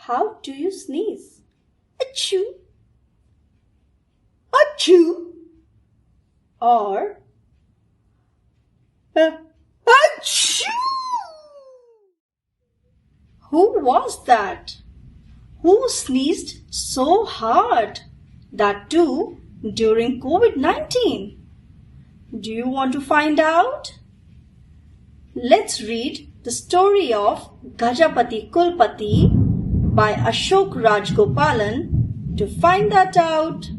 How do you sneeze? Achoo! Achoo! Or achoo! Who was that? Who sneezed so hard? That too during COVID-19. Do you want to find out? Let's read the story of Gajapati Kulpati by Ashok Rajgopalan to find that out.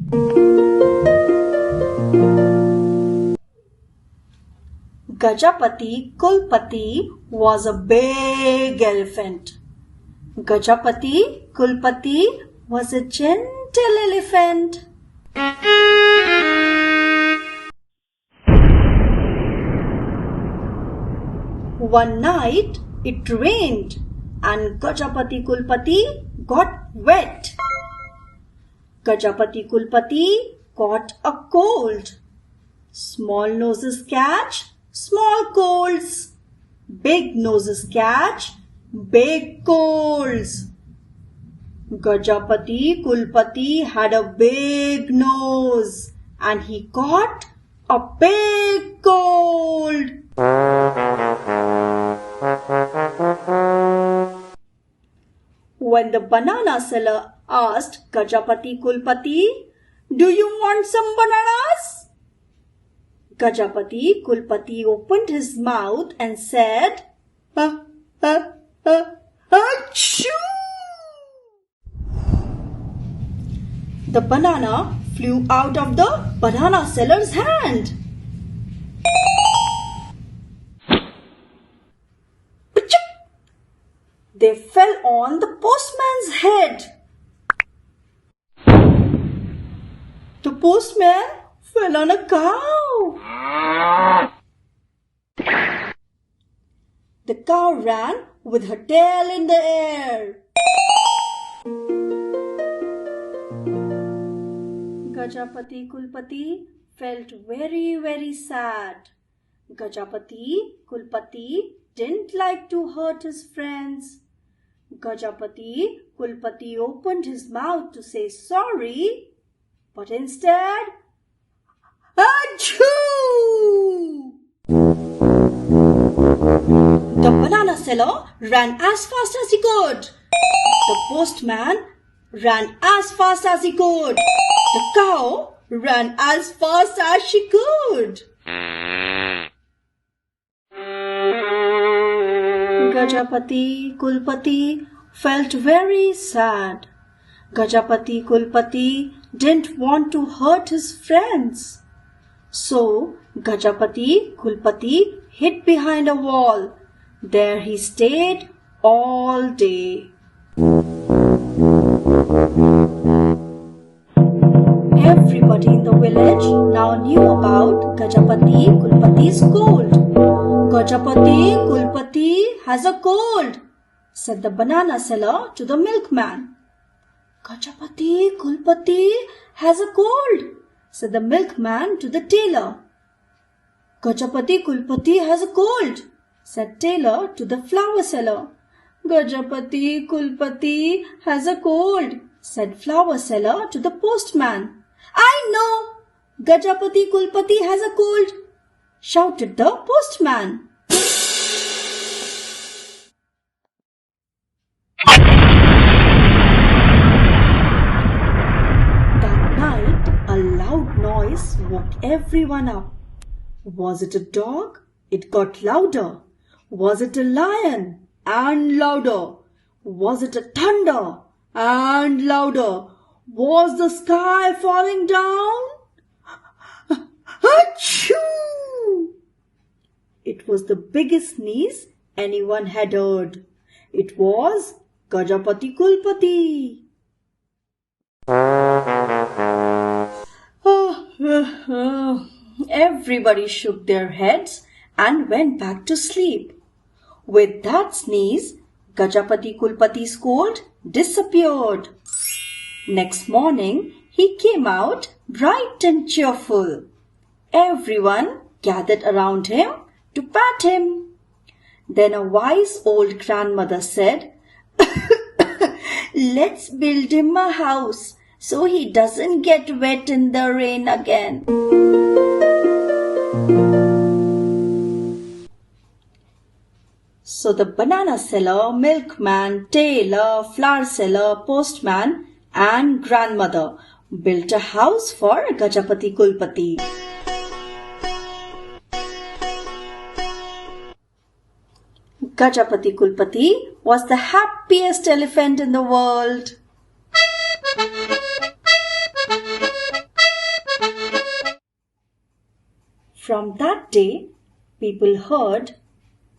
Gajapati Kulpati was a big elephant. Gajapati Kulpati was a gentle elephant. One night it rained and Gajapati Kulpati got wet. Gajapati Kulpati got a cold. Small noses catch small colds. Big noses catch big colds. Gajapati Kulpati had a big nose and he got a big cold. When the banana seller asked Gajapati Kulpati, "Do you want some bananas?" Gajapati Kulpati opened his mouth and said, Achoo! The banana flew out of the banana seller's hand. They fell on the postman's head. The postman fell on a cow. The cow ran with her tail in the air. Gajapati Kulpati felt very, very sad. Gajapati Kulpati didn't like to hurt his friends. Gajapati Kulpati opened his mouth to say sorry, but instead, achoo! The banana seller ran as fast as he could. The postman ran as fast as he could. The cow ran as fast as she could. Gajapati Kulpati felt very sad. Gajapati Kulpati didn't want to hurt his friends. So Gajapati Kulpati hid behind a wall. There he stayed all day. Everybody in the village now knew about Gajapati Kulpati's cold. Gajapati Kulpati has a cold, said the banana seller to the milkman. Gajapati Kulpati has a cold, said the milkman to the tailor. Gajapati Kulpati has a cold, said tailor to the flower seller. Gajapati Kulpati has a cold, said flower seller to the postman. I know, Gajapati Kulpati has a cold, shouted the postman. That night, a loud noise woke everyone up. Was it a dog? It got louder. Was it a lion? And louder. Was it a thunder? And louder. Was the sky falling down? Achoo! It was the biggest sneeze anyone had heard. It was Gajapati Kulpati. Everybody shook their heads and went back to sleep. With that sneeze, Gajapati Kulpati's cold disappeared. Next morning, he came out bright and cheerful. Everyone gathered around him to pat him. Then a wise old grandmother said, let's build him a house so he doesn't get wet in the rain again. So the banana seller, milkman, tailor, flower seller, postman and grandmother built a house for Gajapati Kulpati. Gajapati Kulpati was the happiest elephant in the world. From that day, people heard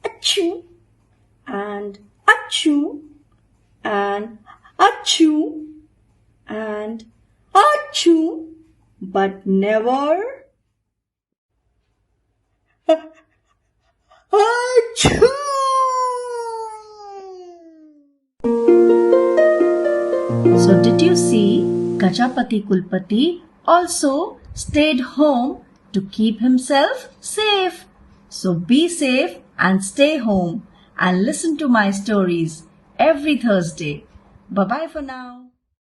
achoo and achoo and achoo and achoo, but never achoo. So did you see Gajapati Kulpati also stayed home to keep himself safe? So be safe and stay home and listen to my stories every Thursday. Bye-bye for now.